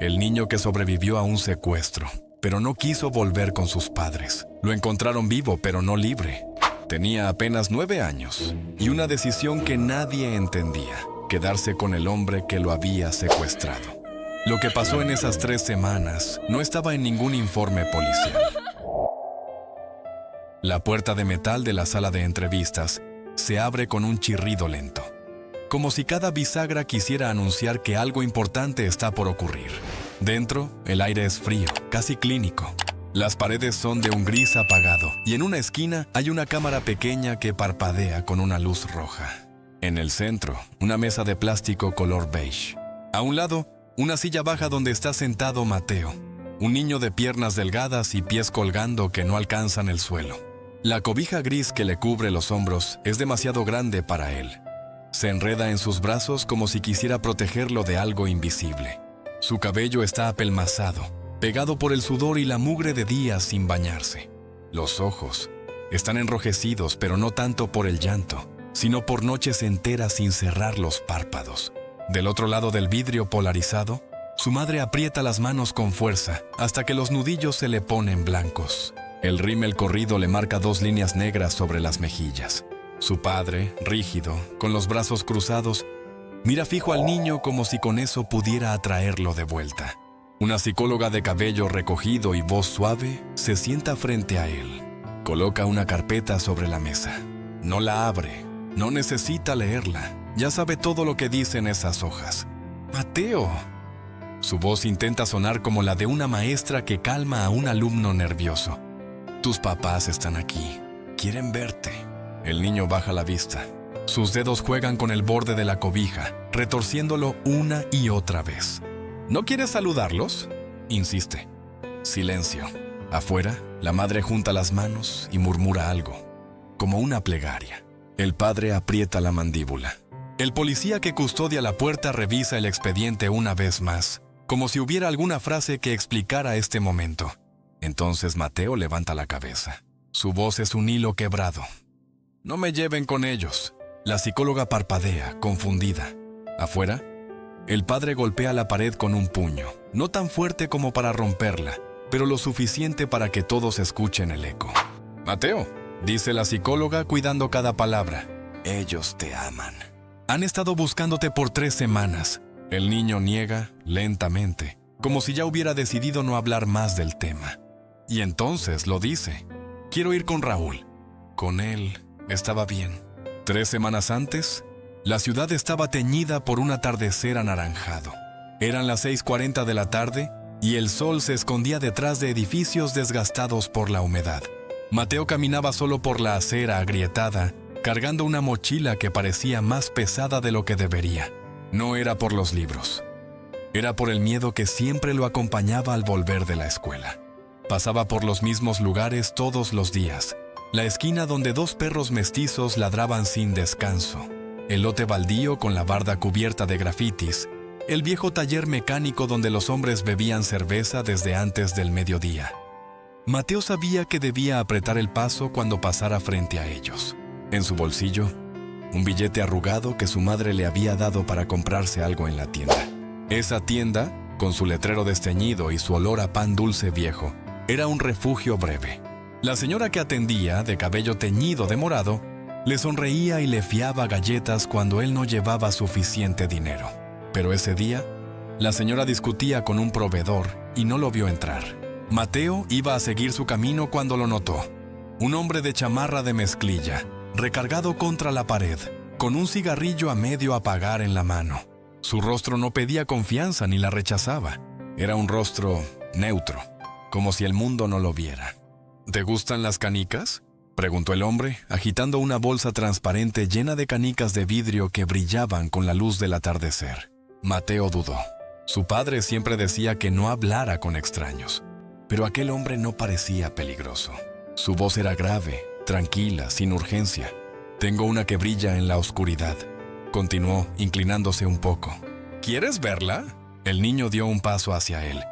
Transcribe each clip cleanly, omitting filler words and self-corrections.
el niño que sobrevivió a un secuestro, pero no quiso volver con sus padres. Lo encontraron vivo, pero no libre. Tenía apenas 9 años y una decisión que nadie entendía: quedarse con el hombre que lo había secuestrado. Lo que pasó en esas 3 semanas no estaba en ningún informe policial. La puerta de metal de la sala de entrevistas se abre con un chirrido lento, como si cada bisagra quisiera anunciar que algo importante está por ocurrir. Dentro, el aire es frío, casi clínico. Las paredes son de un gris apagado y en una esquina hay una cámara pequeña que parpadea con una luz roja. En el centro, una mesa de plástico color beige. A un lado, una silla baja donde está sentado Mateo, un niño de piernas delgadas y pies colgando que no alcanzan el suelo. La cobija gris que le cubre los hombros es demasiado grande para él. Se enreda en sus brazos como si quisiera protegerlo de algo invisible. Su cabello está apelmazado, pegado por el sudor y la mugre de días sin bañarse. Los ojos están enrojecidos, pero no tanto por el llanto, sino por noches enteras sin cerrar los párpados. Del otro lado del vidrio polarizado, su madre aprieta las manos con fuerza hasta que los nudillos se le ponen blancos. El rímel corrido le marca 2 líneas negras sobre las mejillas. Su padre, rígido, con los brazos cruzados, mira fijo al niño como si con eso pudiera atraerlo de vuelta. Una psicóloga de cabello recogido y voz suave se sienta frente a él. Coloca una carpeta sobre la mesa. No la abre, no necesita leerla. Ya sabe todo lo que dicen esas hojas. ¡Mateo! Su voz intenta sonar como la de una maestra que calma a un alumno nervioso. Tus papás están aquí. Quieren verte. El niño baja la vista. Sus dedos juegan con el borde de la cobija, retorciéndolo una y otra vez. ¿No quieres saludarlos?, insiste. Silencio. Afuera, la madre junta las manos y murmura algo, como una plegaria. El padre aprieta la mandíbula. El policía que custodia la puerta revisa el expediente una vez más, como si hubiera alguna frase que explicara este momento. Entonces Mateo levanta la cabeza. Su voz es un hilo quebrado. No me lleven con ellos. La psicóloga parpadea, confundida. Afuera, el padre golpea la pared con un puño, no tan fuerte como para romperla, pero lo suficiente para que todos escuchen el eco. Mateo, dice la psicóloga cuidando cada palabra. Ellos te aman. Han estado buscándote por 3 semanas. El niño niega lentamente, como si ya hubiera decidido no hablar más del tema. Y entonces lo dice. Quiero ir con Raúl. Con él estaba bien. 3 semanas antes, la ciudad estaba teñida por un atardecer anaranjado. Eran las 6:40 de la tarde y el sol se escondía detrás de edificios desgastados por la humedad. Mateo caminaba solo por la acera agrietada, cargando una mochila que parecía más pesada de lo que debería. No era por los libros. Era por el miedo que siempre lo acompañaba al volver de la escuela. Pasaba por los mismos lugares todos los días. La esquina donde 2 perros mestizos ladraban sin descanso. El lote baldío con la barda cubierta de grafitis. El viejo taller mecánico donde los hombres bebían cerveza desde antes del mediodía. Mateo sabía que debía apretar el paso cuando pasara frente a ellos. En su bolsillo, un billete arrugado que su madre le había dado para comprarse algo en la tienda. Esa tienda, con su letrero desteñido y su olor a pan dulce viejo, era un refugio breve. La señora que atendía, de cabello teñido de morado, le sonreía y le fiaba galletas cuando él no llevaba suficiente dinero. Pero ese día, la señora discutía con un proveedor y no lo vio entrar. Mateo iba a seguir su camino cuando lo notó. Un hombre de chamarra de mezclilla, recargado contra la pared, con un cigarrillo a medio apagar en la mano. Su rostro no pedía confianza ni la rechazaba. Era un rostro neutro, como si el mundo no lo viera. ¿Te gustan las canicas?, preguntó el hombre, agitando una bolsa transparente llena de canicas de vidrio que brillaban con la luz del atardecer. Mateo dudó. Su padre siempre decía que no hablara con extraños, pero aquel hombre no parecía peligroso. Su voz era grave, tranquila, sin urgencia. Tengo una que brilla en la oscuridad, continuó, inclinándose un poco. ¿Quieres verla? El niño dio un paso hacia él,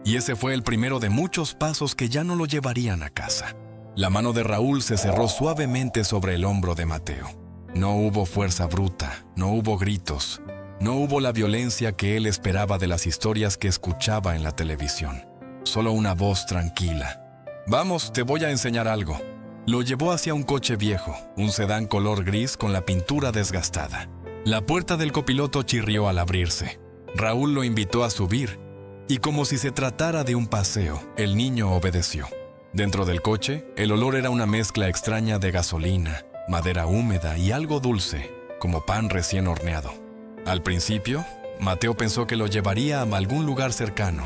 y ese fue el primero de muchos pasos que ya no lo llevarían a casa. La mano de Raúl se cerró suavemente sobre el hombro de Mateo. No hubo fuerza bruta, no hubo gritos, No hubo la violencia que él esperaba de las historias que escuchaba en la televisión. Solo una voz tranquila. «Vamos, te voy a enseñar algo». Lo llevó hacia un coche viejo, un sedán color gris con la pintura desgastada. La puerta del copiloto chirrió al abrirse. Raúl lo invitó a subir, y como si se tratara de un paseo, el niño obedeció. Dentro del coche, el olor era una mezcla extraña de gasolina, madera húmeda y algo dulce, como pan recién horneado. Al principio, Mateo pensó que lo llevaría a algún lugar cercano,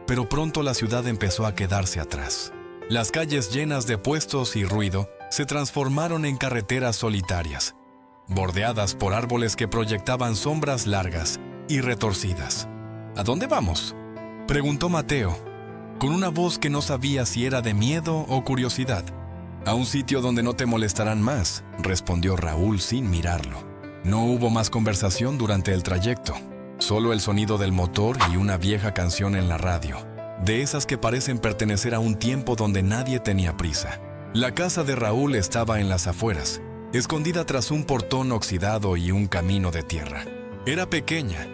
pero pronto la ciudad empezó a quedarse atrás. Las calles llenas de puestos y ruido se transformaron en carreteras solitarias, bordeadas por árboles que proyectaban sombras largas y retorcidas. «¿A dónde vamos?», preguntó Mateo, con una voz que no sabía si era de miedo o curiosidad. «A un sitio donde no te molestarán más», respondió Raúl sin mirarlo. No hubo más conversación durante el trayecto, solo el sonido del motor y una vieja canción en la radio, de esas que parecen pertenecer a un tiempo donde nadie tenía prisa. La casa de Raúl estaba en las afueras, escondida tras un portón oxidado y un camino de tierra. Era pequeña,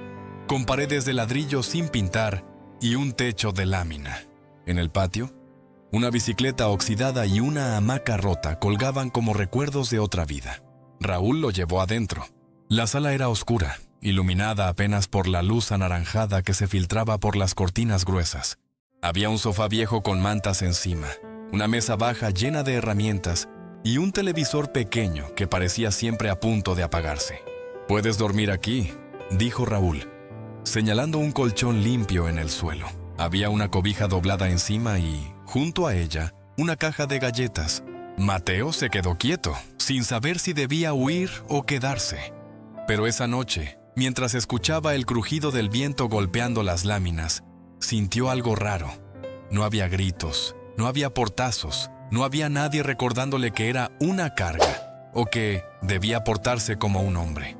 con paredes de ladrillo sin pintar y un techo de lámina. En el patio, una bicicleta oxidada y una hamaca rota colgaban como recuerdos de otra vida. Raúl lo llevó adentro. La sala era oscura, iluminada apenas por la luz anaranjada que se filtraba por las cortinas gruesas. Había un sofá viejo con mantas encima, una mesa baja llena de herramientas y un televisor pequeño que parecía siempre a punto de apagarse. «Puedes dormir aquí», dijo Raúl, señalando un colchón limpio en el suelo. Había una cobija doblada encima y, junto a ella, una caja de galletas. Mateo se quedó quieto, sin saber si debía huir o quedarse. Pero esa noche, mientras escuchaba el crujido del viento golpeando las láminas, sintió algo raro. No había gritos, no había portazos, no había nadie recordándole que era una carga o que debía portarse como un hombre.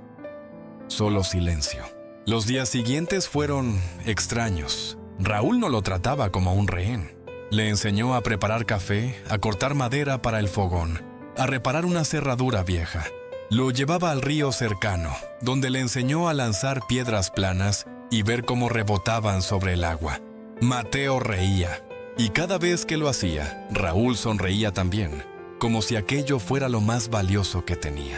Solo silencio. Los días siguientes fueron extraños. Raúl no lo trataba como un rehén. Le enseñó a preparar café, a cortar madera para el fogón, a reparar una cerradura vieja. Lo llevaba al río cercano, donde le enseñó a lanzar piedras planas y ver cómo rebotaban sobre el agua. Mateo reía, y cada vez que lo hacía, Raúl sonreía también, como si aquello fuera lo más valioso que tenía.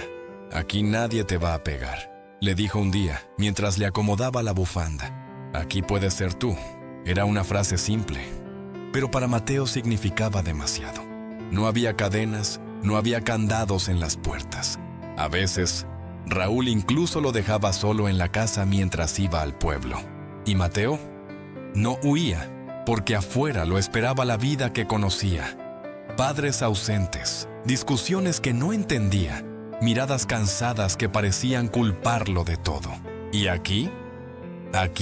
«Aquí nadie te va a pegar», le dijo un día, mientras le acomodaba la bufanda. «Aquí puedes ser tú». Era una frase simple, pero para Mateo significaba demasiado. No había cadenas, no había candados en las puertas. A veces, Raúl incluso lo dejaba solo en la casa mientras iba al pueblo. Y Mateo no huía, porque afuera lo esperaba la vida que conocía. Padres ausentes, discusiones que no entendía, miradas cansadas que parecían culparlo de todo. Y aquí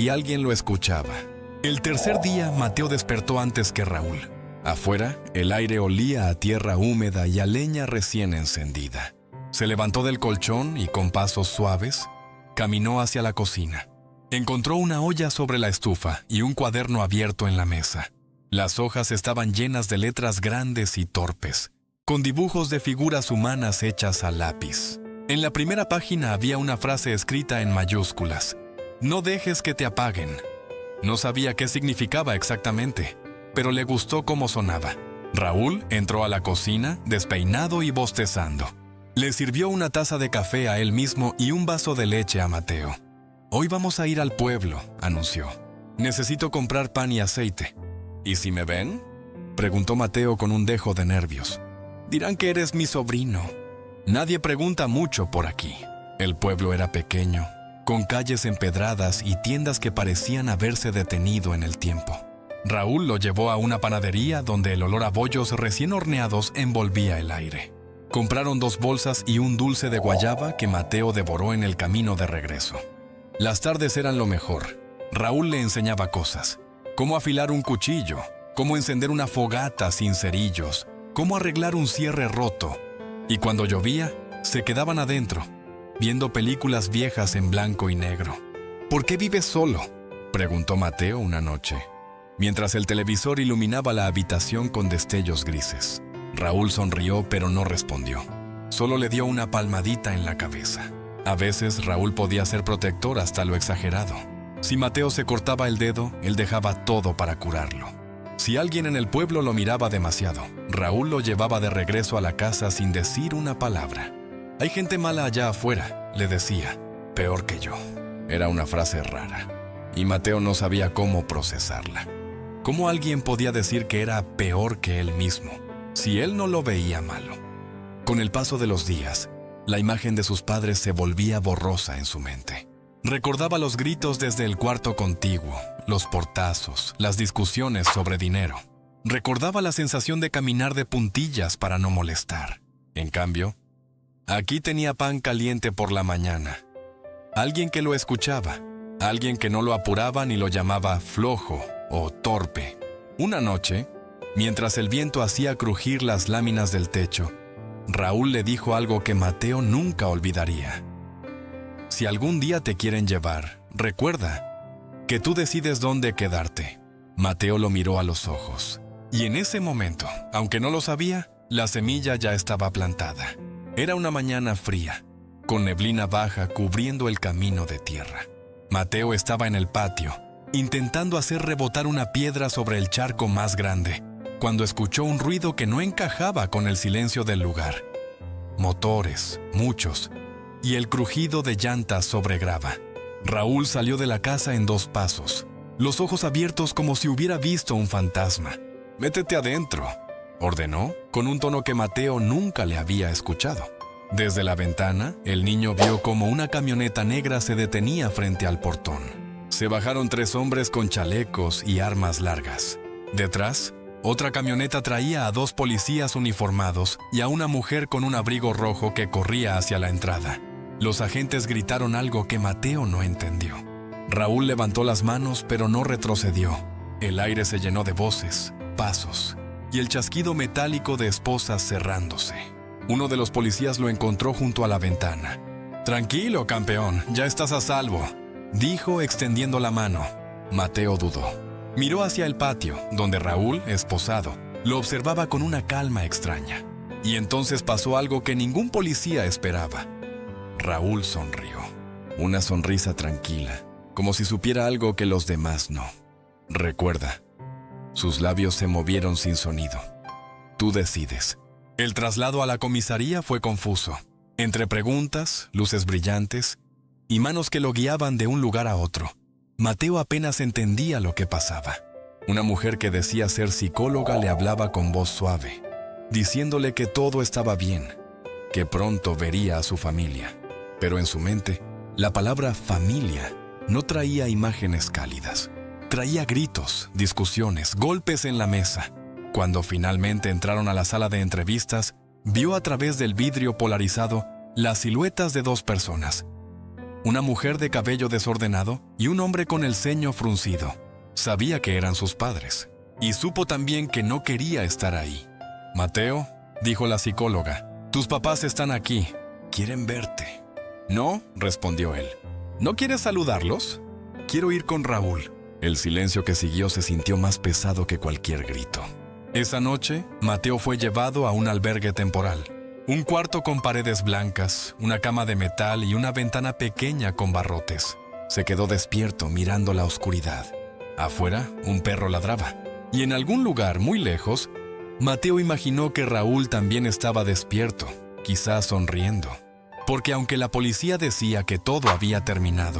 alguien lo escuchaba. El tercer día, Mateo despertó antes que Raúl. Afuera, el aire olía a tierra húmeda y a leña recién encendida. Se levantó del colchón y con pasos suaves, caminó hacia la cocina. Encontró una olla sobre la estufa y un cuaderno abierto en la mesa. Las hojas estaban llenas de letras grandes y torpes, con dibujos de figuras humanas hechas a lápiz. En la primera página había una frase escrita en mayúsculas: «No dejes que te apaguen». No sabía qué significaba exactamente, pero le gustó cómo sonaba. Raúl entró a la cocina, despeinado y bostezando. Le sirvió una taza de café a él mismo y un vaso de leche a Mateo. «Hoy vamos a ir al pueblo», anunció. «Necesito comprar pan y aceite». «¿Y si me ven?», preguntó Mateo con un dejo de nervios. «Dirán que eres mi sobrino». Nadie pregunta mucho por aquí. El pueblo era pequeño, con calles empedradas y tiendas que parecían haberse detenido en el tiempo. Raúl lo llevó a una panadería donde el olor a bollos recién horneados envolvía el aire. Compraron 2 bolsas y un dulce de guayaba que Mateo devoró en el camino de regreso. Las tardes eran lo mejor. Raúl le enseñaba cosas: cómo afilar un cuchillo, cómo encender una fogata sin cerillos, cómo arreglar un cierre roto. Y cuando llovía, se quedaban adentro, viendo películas viejas en blanco y negro. «¿Por qué vives solo?», preguntó Mateo una noche, mientras el televisor iluminaba la habitación con destellos grises. Raúl sonrió, pero no respondió. Solo le dio una palmadita en la cabeza. A veces Raúl podía ser protector hasta lo exagerado. Si Mateo se cortaba el dedo, él dejaba todo para curarlo. Si alguien en el pueblo lo miraba demasiado, Raúl lo llevaba de regreso a la casa sin decir una palabra. «Hay gente mala allá afuera», le decía, «peor que yo». Era una frase rara, y Mateo no sabía cómo procesarla. ¿Cómo alguien podía decir que era peor que él mismo, si él no lo veía malo? Con el paso de los días, la imagen de sus padres se volvía borrosa en su mente. Recordaba los gritos desde el cuarto contiguo, los portazos, las discusiones sobre dinero. Recordaba la sensación de caminar de puntillas para no molestar. En cambio, aquí tenía pan caliente por la mañana. Alguien que lo escuchaba, alguien que no lo apuraba ni lo llamaba flojo o torpe. Una noche, mientras el viento hacía crujir las láminas del techo, Raúl le dijo algo que Mateo nunca olvidaría. «Si algún día te quieren llevar, recuerda que tú decides dónde quedarte». Mateo lo miró a los ojos, y en ese momento, aunque no lo sabía, la semilla ya estaba plantada. Era una mañana fría, con neblina baja cubriendo el camino de tierra. Mateo estaba en el patio, intentando hacer rebotar una piedra sobre el charco más grande, cuando escuchó un ruido que no encajaba con el silencio del lugar. Motores, muchos, y el crujido de llantas sobre grava. Raúl salió de la casa en 2 pasos, los ojos abiertos como si hubiera visto un fantasma. «Métete adentro», ordenó, con un tono que Mateo nunca le había escuchado. Desde la ventana, el niño vio cómo una camioneta negra se detenía frente al portón. Se bajaron 3 hombres con chalecos y armas largas. Detrás, otra camioneta traía a 2 policías uniformados y a una mujer con un abrigo rojo que corría hacia la entrada. Los agentes gritaron algo que Mateo no entendió. Raúl levantó las manos, pero no retrocedió. El aire se llenó de voces, pasos y el chasquido metálico de esposas cerrándose. Uno de los policías lo encontró junto a la ventana. «Tranquilo, campeón, ya estás a salvo», dijo extendiendo la mano. Mateo dudó. Miró hacia el patio, donde Raúl, esposado, lo observaba con una calma extraña. Y entonces pasó algo que ningún policía esperaba. Raúl sonrió. Una sonrisa tranquila, como si supiera algo que los demás no. «Recuerda». Sus labios se movieron sin sonido. «Tú decides». El traslado a la comisaría fue confuso. Entre preguntas, luces brillantes y manos que lo guiaban de un lugar a otro, Mateo apenas entendía lo que pasaba. Una mujer que decía ser psicóloga le hablaba con voz suave, diciéndole que todo estaba bien, que pronto vería a su familia. Pero en su mente, la palabra familia no traía imágenes cálidas. Traía gritos, discusiones, golpes en la mesa. Cuando finalmente entraron a la sala de entrevistas, vio a través del vidrio polarizado las siluetas de 2 personas. Una mujer de cabello desordenado y un hombre con el ceño fruncido. Sabía que eran sus padres, y supo también que no quería estar ahí. «Mateo», dijo la psicóloga, «tus papás están aquí. Quieren verte». «No», respondió él. «¿No quieres saludarlos? Quiero ir con Raúl». El silencio que siguió se sintió más pesado que cualquier grito. Esa noche, Mateo fue llevado a un albergue temporal. Un cuarto con paredes blancas, una cama de metal y una ventana pequeña con barrotes. Se quedó despierto mirando la oscuridad. Afuera, un perro ladraba. Y en algún lugar muy lejos, Mateo imaginó que Raúl también estaba despierto, quizás sonriendo. Porque aunque la policía decía que todo había terminado,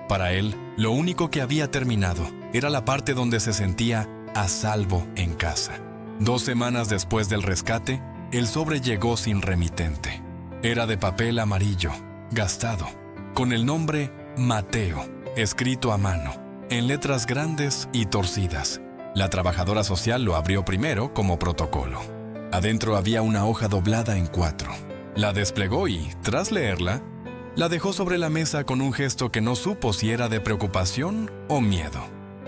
para él, lo único que había terminado era la parte donde se sentía a salvo en casa. 2 semanas después del rescate, el sobre llegó sin remitente. Era de papel amarillo, gastado, con el nombre Mateo, escrito a mano, en letras grandes y torcidas. La trabajadora social lo abrió primero como protocolo. Adentro había una hoja doblada en 4. La desplegó y, tras leerla, la dejó sobre la mesa con un gesto que no supo si era de preocupación o miedo.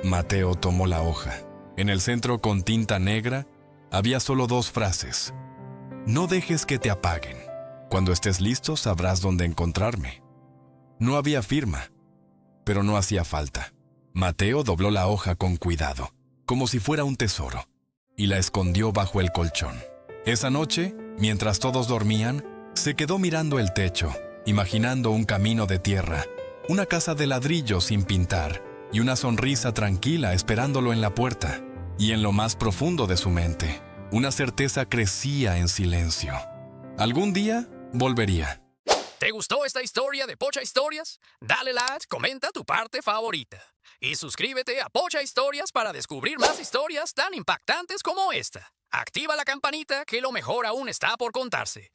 Mateo tomó la hoja. En el centro, con tinta negra, había solo 2 frases. «No dejes que te apaguen. Cuando estés listo sabrás dónde encontrarme». No había firma, pero no hacía falta. Mateo dobló la hoja con cuidado, como si fuera un tesoro, y la escondió bajo el colchón. Esa noche, mientras todos dormían, se quedó mirando el techo, imaginando un camino de tierra, una casa de ladrillo sin pintar y una sonrisa tranquila esperándolo en la puerta. Y en lo más profundo de su mente, una certeza crecía en silencio. Algún día volvería. ¿Te gustó esta historia de Pocha Historias? Dale like, comenta tu parte favorita. Y suscríbete a Pocha Historias para descubrir más historias tan impactantes como esta. Activa la campanita que lo mejor aún está por contarse.